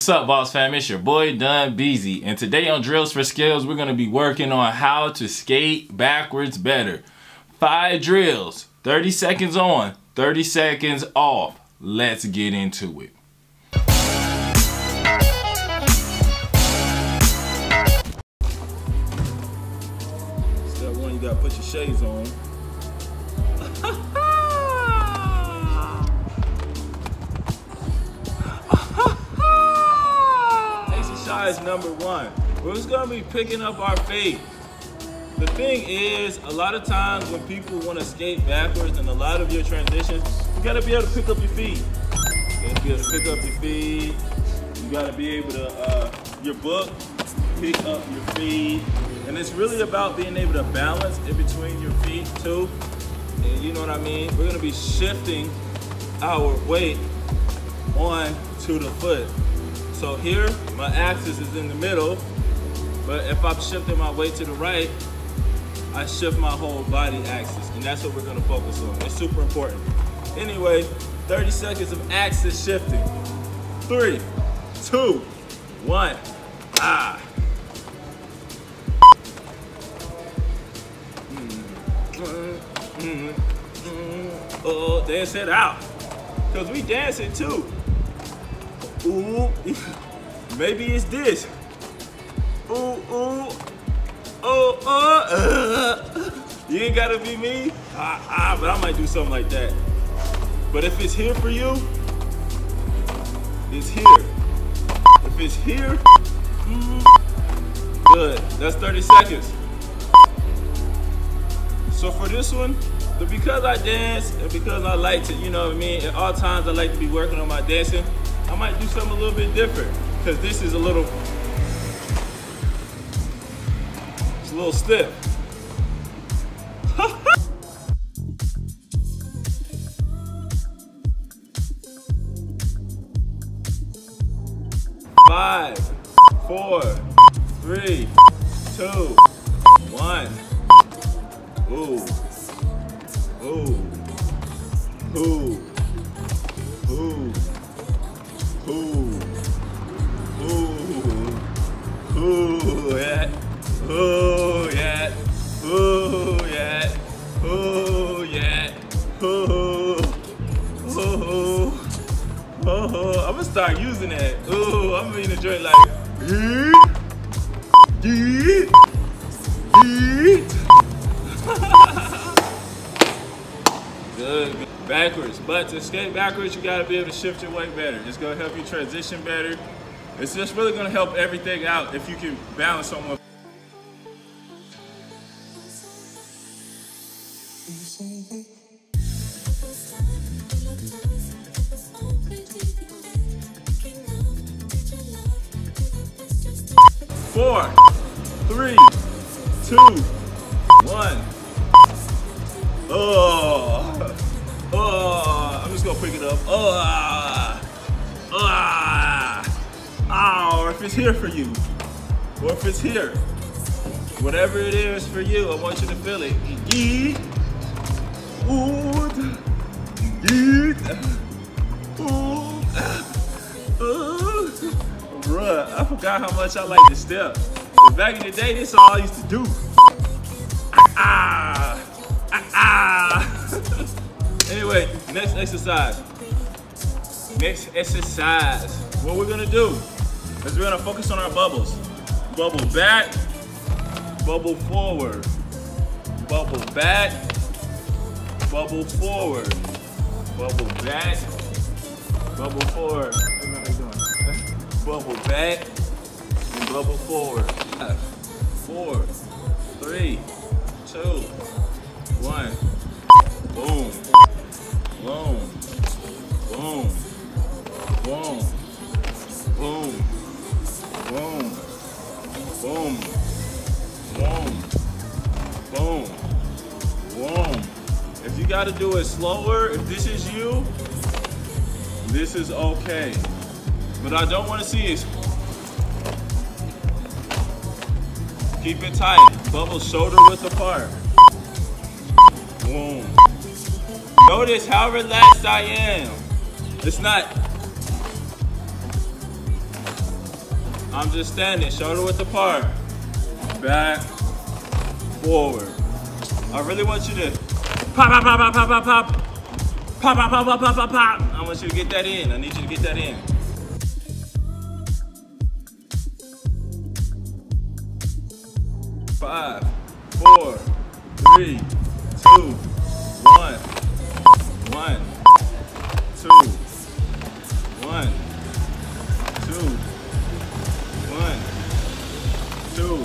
What's up, boss fam? It's your boy Dunbeezy, and today on Drills for Skills, we're going to be working on how to skate backwards better. 5 drills, 30 seconds on, 30 seconds off. Let's get into it. Step 1, you got to put your shades on. Exercise number 1. We're just gonna be picking up our feet. The thing is, a lot of times when people want to skate backwards and a lot of your transitions, you gotta be able to pick up your feet. You gotta be able to pick up your feet. You gotta be able to, your book, pick up your feet. And it's really about being able to balance in between your feet too. And you know what I mean? We're gonna be shifting our weight onto the foot. So here, my axis is in the middle, but if I'm shifting my weight to the right, I shift my whole body axis, and that's what we're gonna focus on. It's super important. Anyway, 30 seconds of axis shifting. 3, 2, 1, ah. Oh, dance it out, because we dancing too. Ooh, maybe it's this. Ooh, ooh, you ain't gotta be me. But I might do something like that. But if it's here for you, it's here. If it's here, good. That's 30 seconds. So for this one, because I dance and because I like to, you know what I mean, at all times I like to be working on my dancing, I might do something a little bit different, because this is a little stiff. Five, 4, 3, 2, 1. Ooh. Ooh. Ooh. Ooh. Ooh, ooh, ooh, yeah, ooh, yeah, ooh, yeah, ooh, yeah, ooh, ooh, ooh. I'm gonna start using that. Ooh, I'm gonna enjoy it like, Good. Backwards, but to skate backwards, you gotta be able to shift your weight better. It's gonna help you transition better. It's just really gonna help everything out if you can balance on one. Four, 3, 2, 1. I'm just gonna pick it up. Or if it's here for you, or if it's here, whatever it is for you, I want you to feel it. Yeet, Bruh, I forgot how much I like to step. But back in the day, this is all I used to do. Anyway, next exercise. What we're gonna do is we're gonna focus on our bubbles. Bubble back, bubble forward. Bubble back, bubble forward. Bubble back, bubble forward. What are you doing? Bubble back and bubble forward. 4, 3, 2, 1. Boom. Boom. Boom. Boom. Boom. Boom. Boom. Boom. Boom. Boom. If you gotta do it slower, if this is you, this is okay. But I don't want to see it. Keep it tight. Bubbles shoulder width apart. Boom. Notice how relaxed I am. It's not I'm just standing, shoulder width apart. Back, forward. I really want you to pop, pop, pop, pop, pop, pop, pop. Pop, pop, pop, pop, pop, pop, pop. I want you to get that in. I need you to get that in. 5, 4, 3, 2, 1. 1, 2, 1, 2, 1, 2,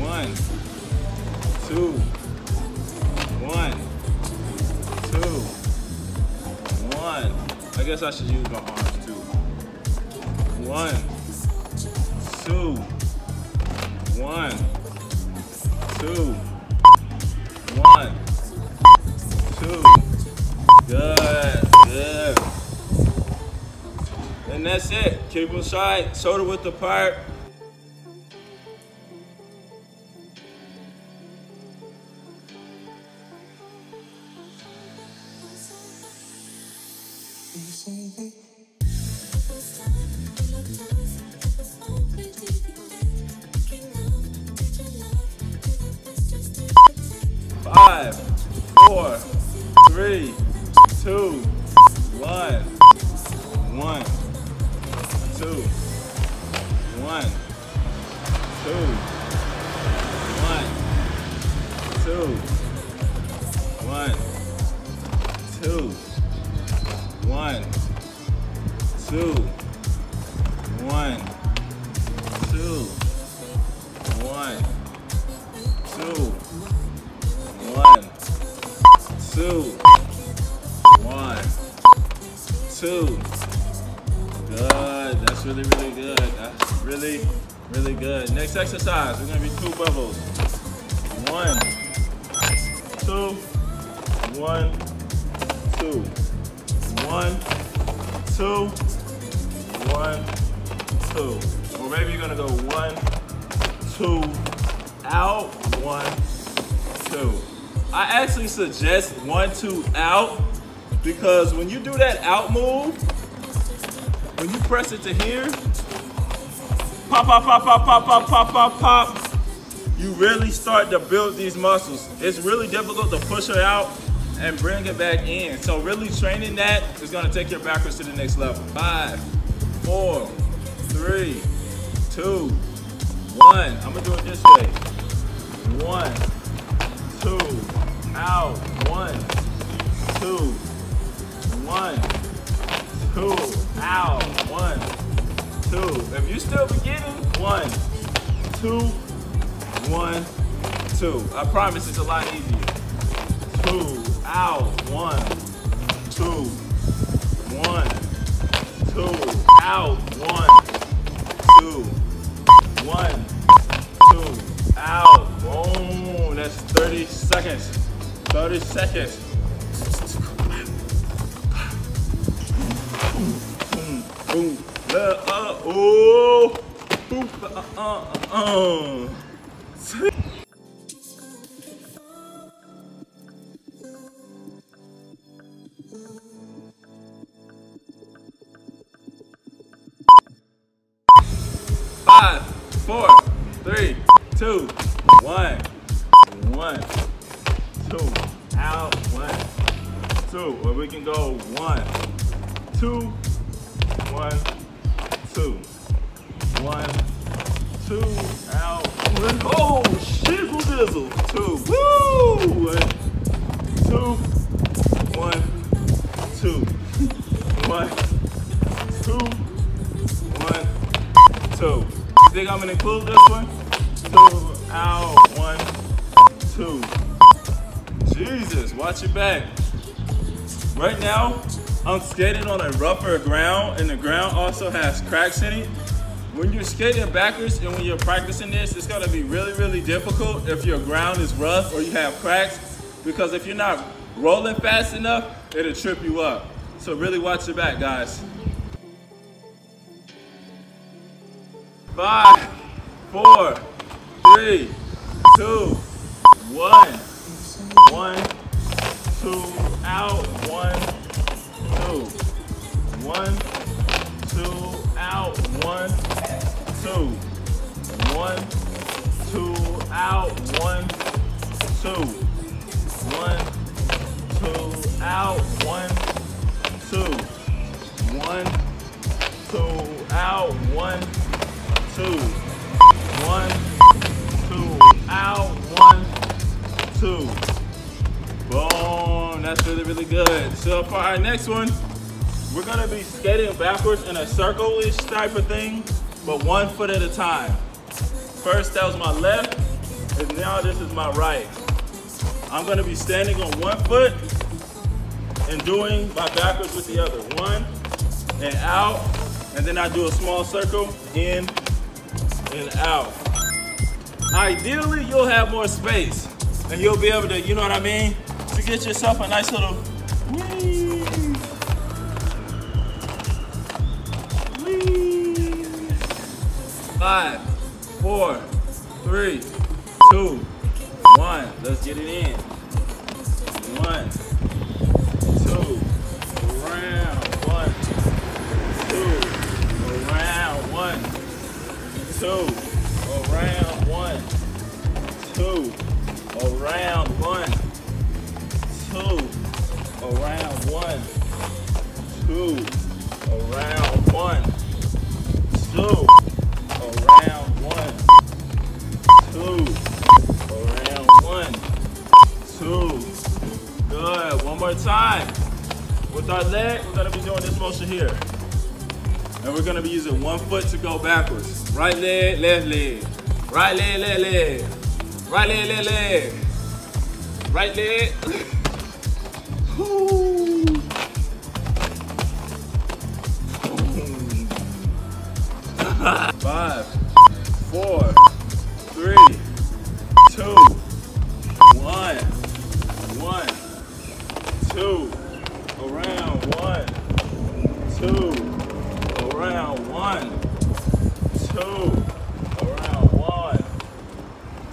1, 2, 1, 2, 1. I guess I should use my arms too. 1, 2, 1, 2, 1, 2. Good, good. And that's it. Keep them side, shoulder width apart. Five, 4, 3, 2, 1. 1, 2, 1, 2, 1, 2, 1, 2, 1, 2, 1, 2, 1, 2, 1, 2, 1, 2. Good. That's really, really good. That's really, really good. Next exercise, we're gonna be 2 bubbles. 1, 2, 1, 2. 1, 2, 1, 2. Or maybe you're gonna go 1, 2, out, 1, 2. I actually suggest 1, 2, out because when you do that out move, when you press it to here, pop, pop, pop, pop, pop, pop, pop, pop, pop, you really start to build these muscles. It's really difficult to push her out and bring it back in. So really training that is gonna take your backwards to the next level. 5, 4, 3, 2, 1. I'm gonna do it this way. 1, 2, out, 1, 2, 1, 2, out, 1, 2. If you're still beginning, 1, 2, 1, 2. I promise it's a lot easier. 2, out, 1, 2, 1, 2, out, 1, 2, 1, 2, out. Boom. That's 30 seconds. 30 seconds. Boom, boom, oh, boom, Five, 4, 3, 2, 1, 1, 2, out, 1, 2. Or we can go 1, 2, 1, 2, 1, 2, out, 1. Oh, shizzle dizzle. 2, woo! 1, 2, 1, 2, 1, 2, 1, 2. You think I'm gonna include this one? 2, out, 1, 2. Jesus, watch your back. Right now, I'm skating on a rougher ground, and the ground also has cracks in it. When you're skating backwards and when you're practicing this, it's gonna be really, really difficult if your ground is rough or you have cracks, because if you're not rolling fast enough, it'll trip you up. So really watch your back, guys. 5, 4, 3, 2, 1. 1, 2, out, 1, 2. 1, 2, out, 1, 2. 1, 2, out, 1, 2. 1, 2, out, 1, 2. 1, 2, out, 1, 2. 1, 2, out, 1, 2. Boom, that's really, really good. So for our next one, we're gonna be skating backwards in a circle-ish type of thing, but 1 foot at a time. First, that was my left, and now this is my right. I'm gonna be standing on 1 foot and doing my backwards with the other. 1 and out, and then I do a small circle, in and out. Ideally, you'll have more space, and you'll be able to, you know what I mean, to get yourself a nice little whee. Whee. 5, 4, 3, 2, 1. Let's get it in. 1, 2, around, 1, 2, around, 1, 2, around, 1, 2, around, 1, 2, around, 1, 2, around, 1, 2, around, 1, 2, around, 1, 2. Good. One more time. With our leg, we're gonna be doing this motion here. And we're gonna be using 1 foot to go backwards. Right leg, left leg. Right leg, left leg. Right leg, left leg. Right leg. 5, 4, 3, 2, 1, 1, 2, around, 1, 2, around, 1, 2, around, 1,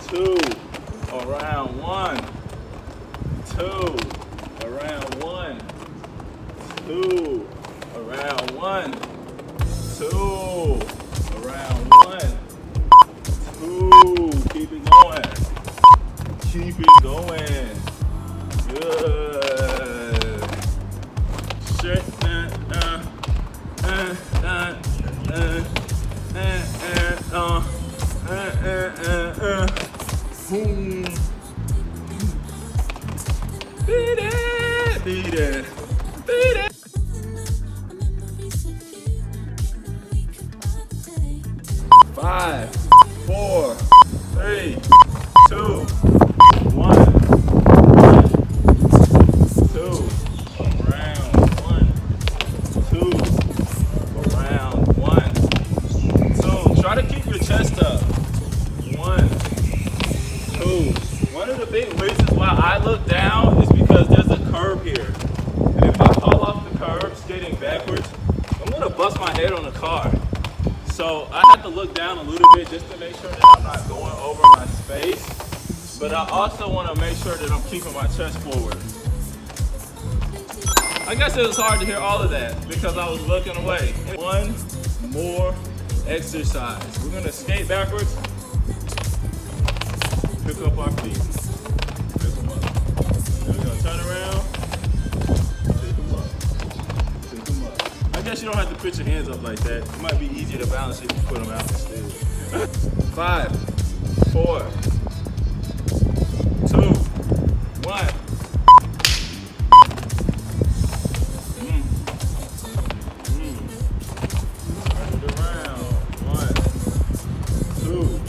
2, around, 1, 2, around, 1, 2, around, 1, 2, around, 1, 2. Keep it going. Keep it going. Good. Shit. Boom. Beat it. Beat it. Beat it. 5, 4, 3, 2, 1, 2, around, 1, 2, around, 1, 2. Try to keep your chest up. 1, 2. One of the big reasons why I look down is because there's a curb here. And if I fall off the curb skating backwards, I'm gonna bust my head on the car. So I have to look down a little bit just to make sure that I'm not going over my space. But I also want to make sure that I'm keeping my chest forward. I guess it was hard to hear all of that because I was looking away. One more exercise. We're going to skate backwards. Pick up our feet. Pick them up. Then we're going to turn around. Pick them up. Pick them up. I guess you don't have to put your hands up like that. It might be easier to balance if you put them out instead. 5, 4, 2, 1. Turn it around. 1, 2.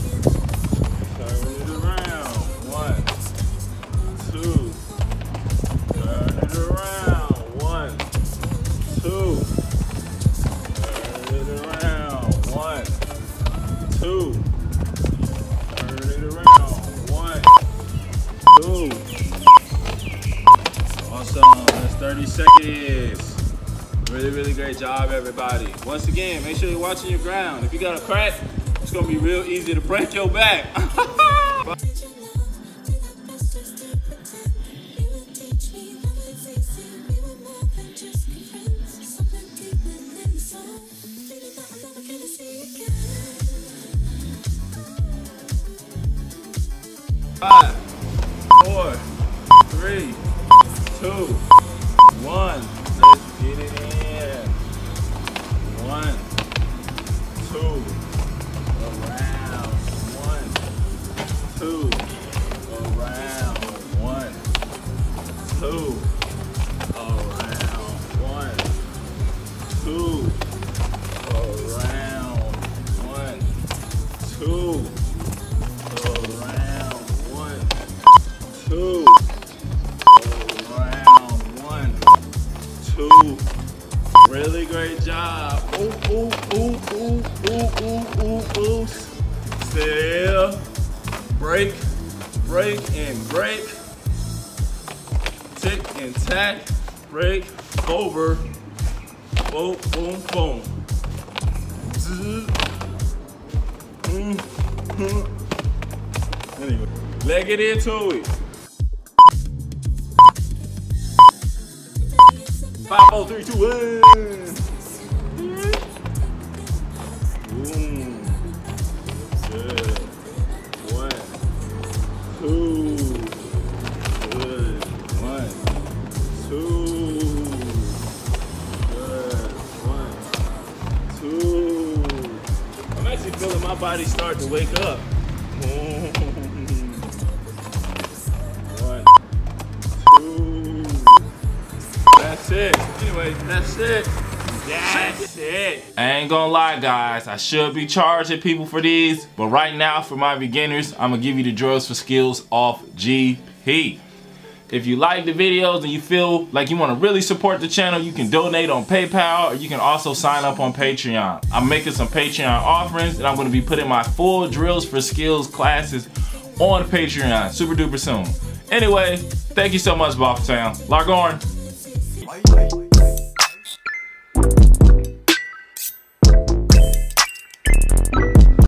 Turn it around. 1, 2. Turn it around. 1, 2. Turn it around. 1, 2. Turn it around. 1, 2. Awesome. That's 30 seconds. Really, really great job, everybody. Once again, make sure you're watching your ground. If you got a crack, it's gonna be real easy to break your back. 5, 4, 3, 2, 1. Let's get it in. 1, 2, around. 1, 2, around. 1, 2, around. 1, 2, around. 1, 2, around. 1, 2, around. 1, 2. Really great job. Ooh, ooh, ooh, ooh, ooh, ooh, ooh, ooh. Still. Break, break, and break. Tick and tack. Break, over. Boom, boom, boom. Anyway, let's get into it. 5, 4, 3, 2, 1. Boom. Good. 1, 2. Good. 1, 2. Good. 1, 2. I'm actually feeling my body start to wake up. 1, 2. That's it. Anyway, that's it. That's it. I ain't gonna lie, guys. I should be charging people for these, but right now, for my beginners, I'm gonna give you the drills for skills off GP. If you like the videos and you feel like you want to really support the channel, you can donate on PayPal, or you can also sign up on Patreon. I'm making some Patreon offerings, and I'm going to be putting my full drills for skills classes on Patreon super duper soon. Anyway, thank you so much, Boftown. Log on.